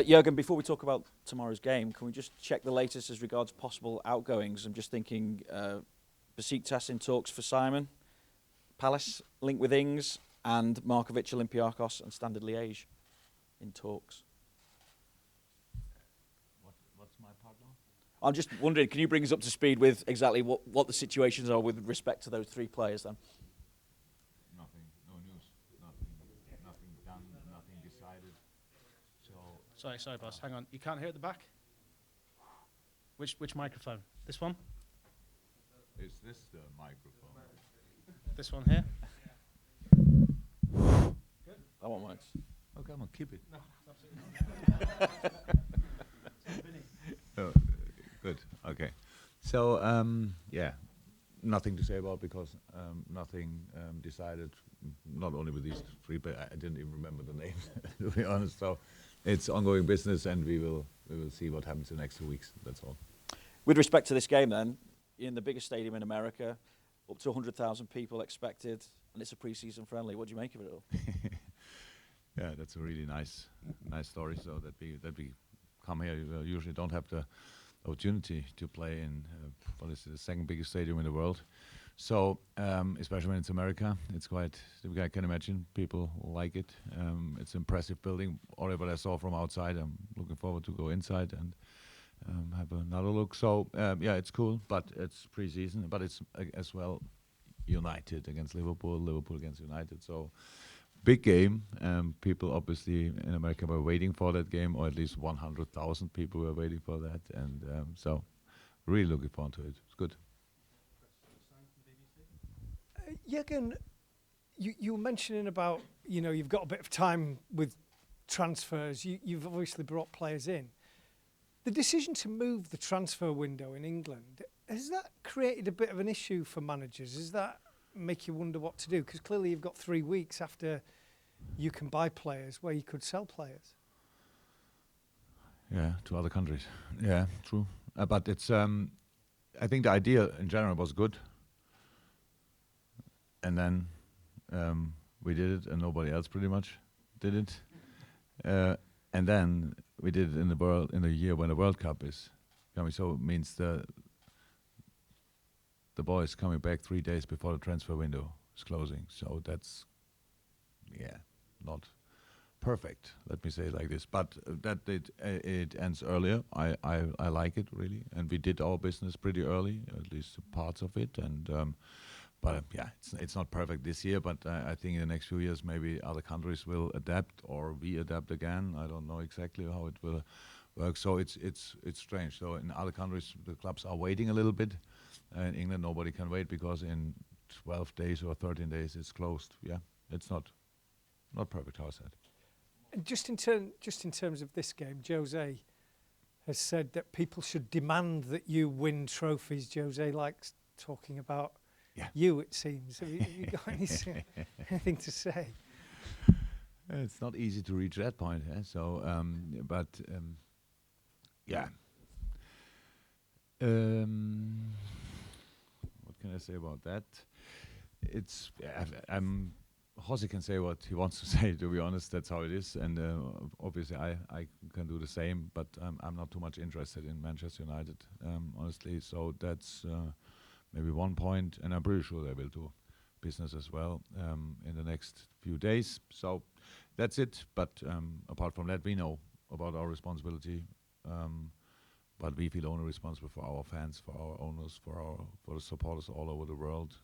Jurgen, before we talk about tomorrow's game, can we just check the latest as regards possible outgoings? I'm just thinking Besiktas in talks for Simon, Palace linked with Ings, and Markovic, Olympiacos, and Standard Liège in talks. What's my part now? I'm just wondering, can you bring us up to speed with exactly what the situations are with respect to those three players then? Nothing, no news, nothing done, nothing decided. So Sorry, boss. Hang on. You can't hear at the back? Which microphone? This one? is this the microphone? This one here? That one works. Oh, come on, keep it. No, absolutely not. Oh, good. Okay. So yeah, nothing to say about because nothing decided. Not only with these three, but I didn't even remember the names to be honest. So it's ongoing business, and we will see what happens in the next 2 weeks. That's all. With respect to this game then, in the biggest stadium in America, up to 100,000 people expected, and it's a pre-season friendly. What do you make of it all? Yeah, that's a really nice story. So that we come here, we usually don't have the opportunity to play in what is the second biggest stadium in the world. So especially when it's America, it's quite. I can imagine people like it. It's an impressive building. Already what I saw from outside, I'm looking forward to go inside and have another look. So yeah, it's cool, but it's pre-season. But it's as well United against Liverpool, Liverpool against United. So big game. People obviously in America were waiting for that game, or at least 100,000 people were waiting for that, and so really looking forward to it. It's good. Jurgen, you were mentioning about, you've got a bit of time with transfers. You've obviously brought players in. The decision to move the transfer window in England, has that created a bit of an issue for managers? Does that make you wonder what to do? Because clearly you've got 3 weeks after you can buy players where you could sell players. Yeah, to other countries. Yeah, true. But it's. I think the idea in general was good. And then we did it, and nobody else pretty much did it. And then we did it in a year when the World Cup is coming. So it means the boys coming back 3 days before the transfer window is closing. So that's not perfect. Let me say it like this. But that it ends earlier. I like it really, and we did our business pretty early, at least parts of it, and. But yeah, it's not perfect this year, but I think in the next few years maybe other countries will adapt, or we adapt again. I don't know exactly how it will work. So it's strange. So in other countries the clubs are waiting a little bit. In England nobody can wait because in 12 days or 13 days it's closed. Yeah, it's not perfect, how I said. And just in terms of this game, Jose has said that people should demand that you win trophies. Jose likes talking about. Yeah. You, it seems. Have you got anything to say? It's not easy to reach that point. So, yeah. What can I say about that? It's. Jose can say what he wants to say. To be honest, that's how it is. And obviously, I can do the same. But I'm not too much interested in Manchester United, honestly. So that's. Maybe 1 point, and I'm pretty sure they will do business as well in the next few days. So that's it. But apart from that, we know about our responsibility. But we feel only responsible for our fans, for our owners, for the supporters all over the world.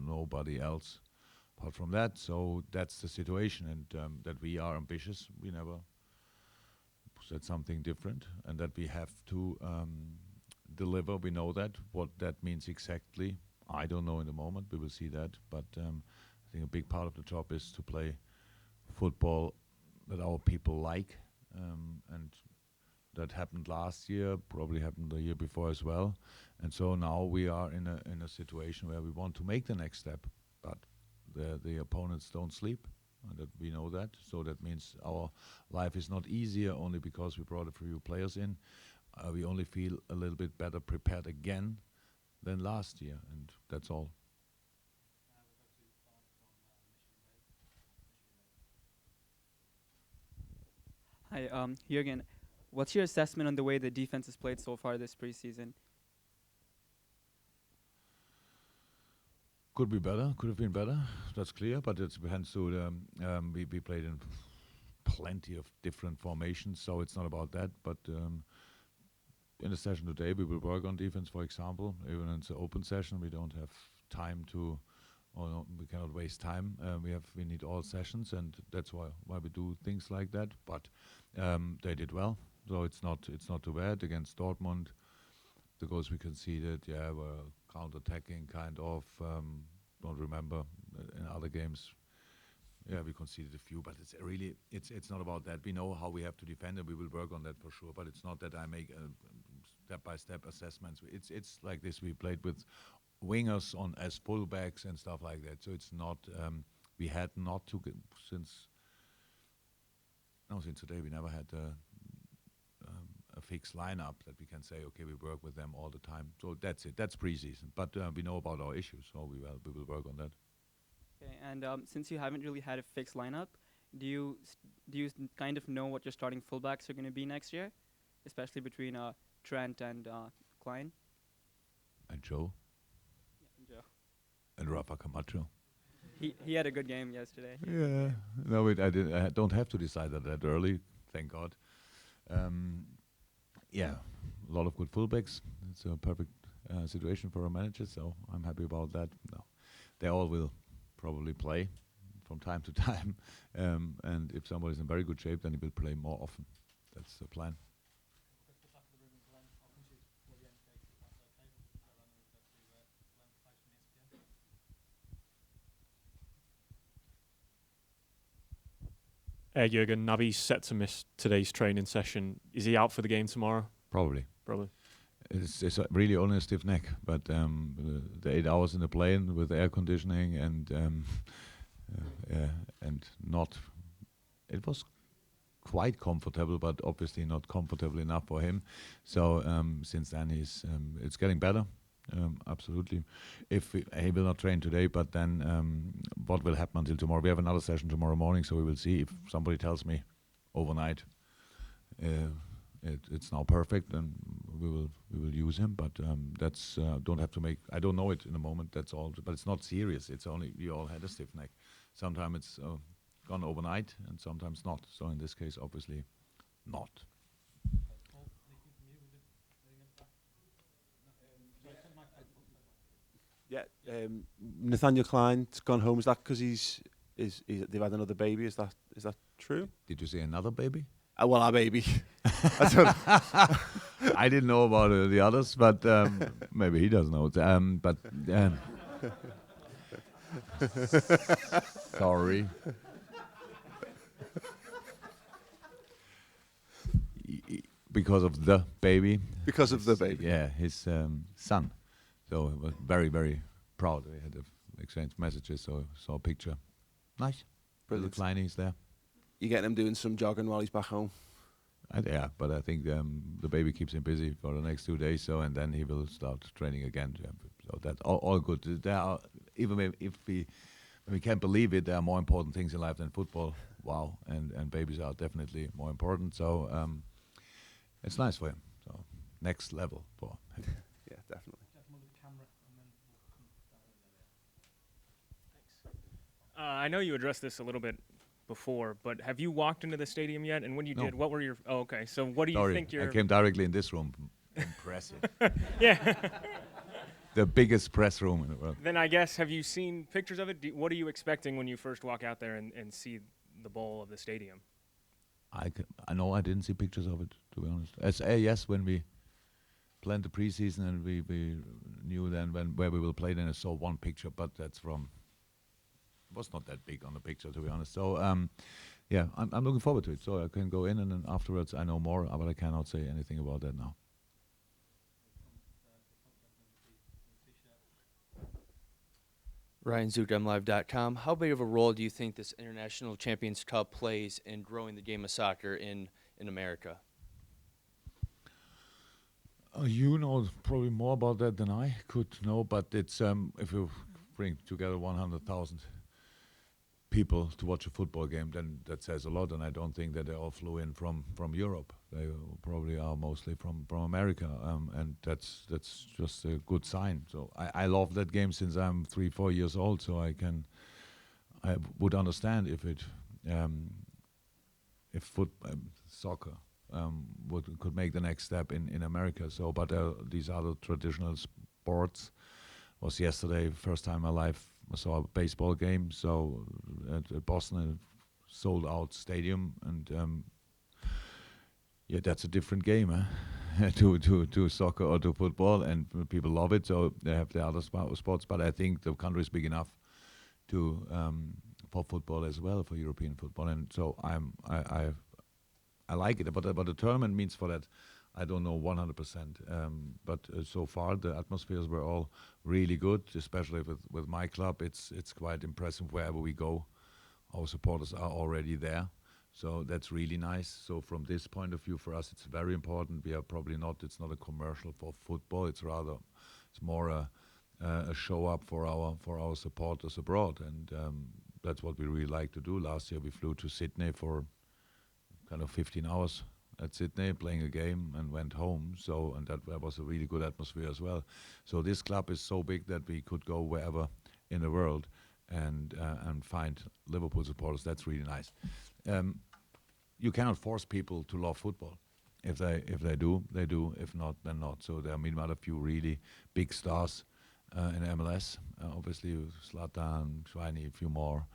Nobody else apart from that. So that's the situation, and that we are ambitious. We never said something different, and that we have to. Deliver, we know that. What that means exactly, I don't know in the moment. We will see that. But I think a big part of the job is to play football that our people like, and that happened last year, probably happened the year before as well. And so now we are in a situation where we want to make the next step, but the opponents don't sleep. That we know that. So that means our life is not easier only because we brought a few players in. We only feel a little bit better prepared again than last year, and that's all. Hi, Hi, Jurgen. What's your assessment on the way the defense has played so far this preseason? Could be better. Could have been better. That's clear. But it depends to the. We played in plenty of different formations, so it's not about that. But in the session today, we will work on defense. For example, even in the open session, we don't have time to, or no, we cannot waste time. We need all sessions, and that's why we do things like that. But they did well, so it's not too bad against Dortmund. The goals we conceded, were counter-attacking kind of. Don't remember in other games. Yeah, we conceded a few, but it's not about that. We know how we have to defend, and we will work on that for sure. But it's not that I make step-by-step assessments. It's like this. We played with wingers on as fullbacks and stuff like that. So it's not. We had not to since today. We never had a fixed lineup that we can say, okay, we work with them all the time. So that's it. That's preseason. But we know about our issues, so we will work on that. Okay, and since you haven't really had a fixed lineup, do you kind of know what your starting fullbacks are going to be next year, especially between Trent and Clyne? And Joe. Yeah, Joe. And Rafa Camacho. He had a good game yesterday. Yeah. No, I don't have to decide that early. Thank God. Yeah, a lot of good fullbacks. It's a perfect situation for a manager, so I'm happy about that. No, they all will probably play from time to time, and if somebody's in very good shape, then he will play more often. That's the plan. Jurgen, Naby's set to miss today's training session. Is he out for the game tomorrow? Probably. It's really only a stiff neck, but the 8 hours in the plane with air conditioning and not, it was quite comfortable, but obviously not comfortable enough for him. So since then it's getting better. Absolutely. If he will not train today, but then what will happen until tomorrow? We have another session tomorrow morning, so we will see. If somebody tells me overnight it's now perfect, then we will use him. But that's don't have to make. I don't know it in a moment. That's all. But it's not serious. It's only we all had a stiff neck. Sometimes it's gone overnight, and sometimes not. So in this case, obviously, not. Yeah, Nathaniel Clyne's gone home. Is that because they've had another baby? Is that true? Did you say another baby? Well, our baby. I didn't know about the others, but maybe he doesn't know. Sorry. Because of the baby. Because of the baby. Yeah, his son. So I was very, very proud. We had exchanged messages, so saw a picture. Nice. Brilliant. Clyne is there. You getting him doing some jogging while he's back home? Yeah, but I think the baby keeps him busy for the next 2 days, and then he will start training again. Yeah, so that's all good. There are, even if we can't believe it, there are more important things in life than football. Wow, and babies are definitely more important. So it's nice for him. So next level for him. Yeah, definitely. I know you addressed this a little bit before, but have you walked into the stadium yet? And when you did, what were your... Oh, okay. So what do you think I came directly in this room. Impressive. Yeah. The biggest press room in the world. Then I guess, have you seen pictures of it? What are you expecting when you first walk out there and see the bowl of the stadium? I know I didn't see pictures of it, to be honest. Yes, when we planned the preseason and we knew then where we will play, then I saw one picture, but that's from... was not that big on the picture, to be honest. So, yeah, I'm looking forward to it. So I can go in, and then afterwards I know more, but I cannot say anything about that now. Ryan Zook, MLive.com. How big of a role do you think this International Champions Cup plays in growing the game of soccer in America? You know probably more about that than I could know, but it's if you bring together 100,000 people to watch a football game, then that says a lot. And I don't think that they all flew in from Europe. They probably are mostly from America, and that's just a good sign. So I love that game since I'm 3-4 years old. So I would understand if soccer could make the next step in America. So, but these other traditional sports. Was yesterday first time in my life I saw a baseball game. So at Boston, a sold out stadium, and yeah, that's a different game to soccer or to football, and people love it. So they have the other sports, but I think the country is big enough to for football as well, for European football, and so I like it. But the tournament means for that, I don't know 100%. But so far the atmospheres were all really good, especially with my club. It's quite impressive wherever we go. Our supporters are already there. So that's really nice. So from this point of view, for us, it's very important. We are probably not. It's not a commercial for football. It's more a show up for our supporters abroad, and that's what we really like to do. Last year we flew to Sydney for kind of 15 hours at Sydney, playing a game, and went home. So and that was a really good atmosphere as well. So this club is so big that we could go wherever in the world and find Liverpool supporters. That's really nice. You cannot force people to love football. If they do, they do. If not, then not. So there are meanwhile a few really big stars in MLS. Obviously, Zlatan, Clyne, a few more.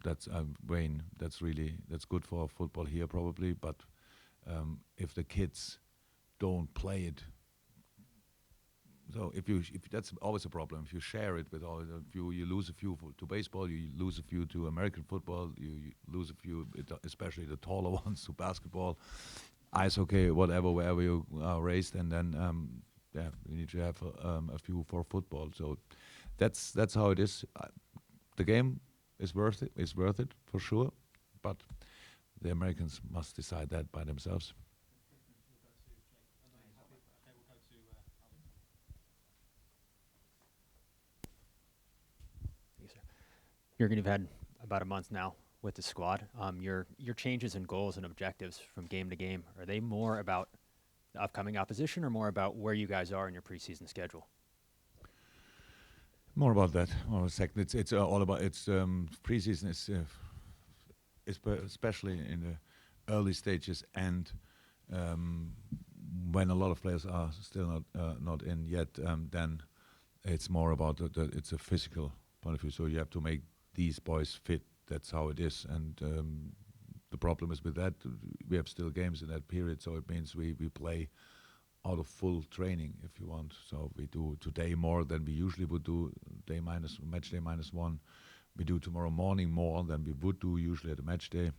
That's Wayne. That's good for football here probably. But if the kids don't play it. So if that's always a problem. If you share it with all, if you lose a few to baseball, you lose a few to American football, you lose a few, especially the taller ones, to basketball, ice hockey, whatever, wherever you are raised, and then you need to have a few for football. So that's how it is. The game is worth it. It's worth it for sure, but the Americans must decide that by themselves. Jurgen, you've had about a month now with the squad. Your changes in goals and objectives from game to game, are they more about the upcoming opposition or more about where you guys are in your preseason schedule? More about that. Or second, it's all about preseason is especially in the early stages and when a lot of players are still not in yet. Then it's more about it's a physical point of view. So you have to make these boys fit. That's how it is. And the problem is with that, we have still games in that period. So it means we play out of full training, if you want. So we do today more than we usually would do, match day -1. We do tomorrow morning more than we would do usually at a match day.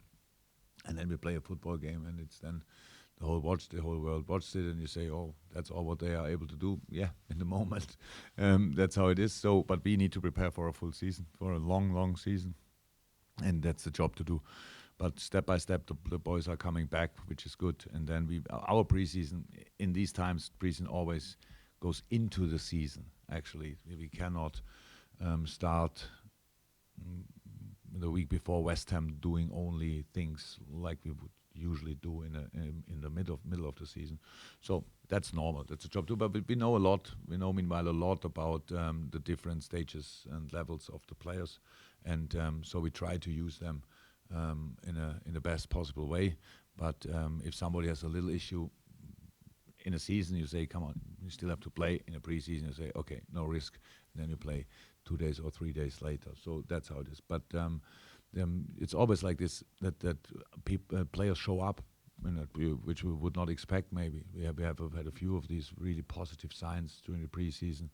And then we play a football game, and it's then the whole world watched it, and you say, oh, that's all what they are able to do. Yeah, in the moment. That's how it is. So, but we need to prepare for a full season, for a long season. And that's the job to do. But step by step, the boys are coming back, which is good. And then our preseason, in these times, preseason always goes into the season, actually. We cannot start the week before West Ham doing only things like we would usually do in the middle of the season. So that's normal. That's a job too. But we know a lot. We know meanwhile a lot about the different stages and levels of the players, and so we try to use them in the best possible way. But if somebody has a little issue in a season, you say, come on, you still have to play. In a preseason, you say, okay, no risk. And then you play 2 days or 3 days later. So that's how it is. But it's always like this, that players show up, which we would not expect maybe. We have had a few of these really positive signs during the preseason.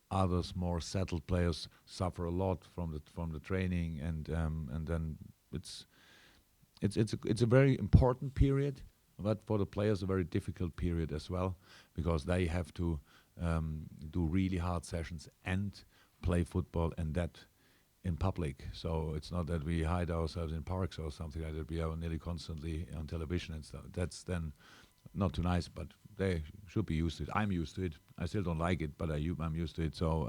Others, more settled players, suffer a lot from the training, and then it's a very important period, but for the players a very difficult period as well, because they have to do really hard sessions and play football, and that in public. So it's not that we hide ourselves in parks or something like that. We are nearly constantly on television and stuff. That's then not too nice, but they should be used to it. I'm used to it. I still don't like it, but I'm used to it. So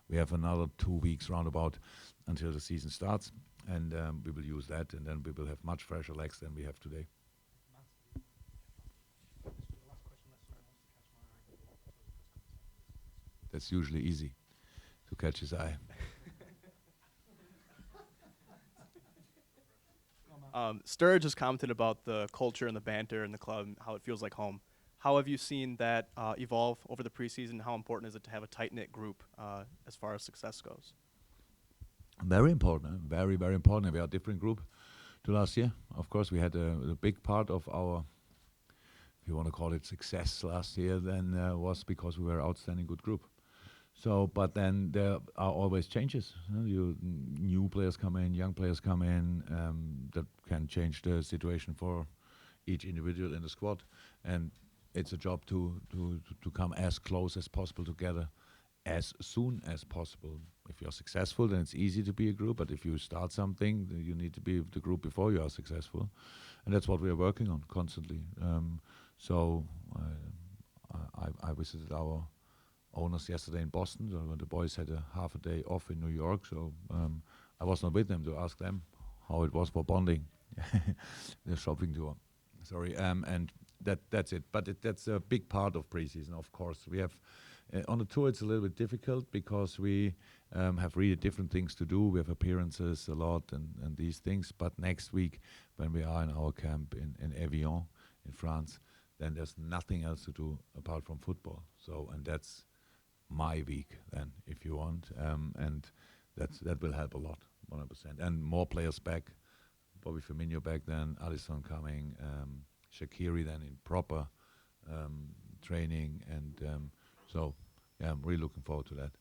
we have another 2 weeks roundabout until the season starts. and we will use that, and then we will have much fresher legs than we have today. That's usually easy to catch his eye. Sturridge has commented about the culture and the banter in the club and how it feels like home. How have you seen that evolve over the preseason? How important is it to have a tight-knit group as far as success goes? Very important, very, very important. We are a different group to last year. Of course, we had a big part of our, if you want to call it success last year, then was because we were an outstanding good group. So, but then there are always changes. New players come in, young players come in, that can change the situation for each individual in the squad. And it's a job to come as close as possible together as soon as possible. If you're successful, then it's easy to be a group. But if you start something, you need to be the group before you are successful. And that's what we are working on constantly. So I visited our owners yesterday in Boston. So the boys had a half a day off in New York. So I was not with them to ask them how it was for bonding, the shopping tour. Sorry, and that's it. But that's a big part of preseason, of course. We have on the tour it's a little bit difficult because we have really different things to do. We have appearances a lot and these things. But next week, when we are in our camp in Evian in France, then there's nothing else to do apart from football. So, and that's my week then, if you want, and that will help a lot, 100%. And more players back, Bobby Firmino back then, Alisson coming, Shaqiri then in proper training, and so yeah, I'm really looking forward to that.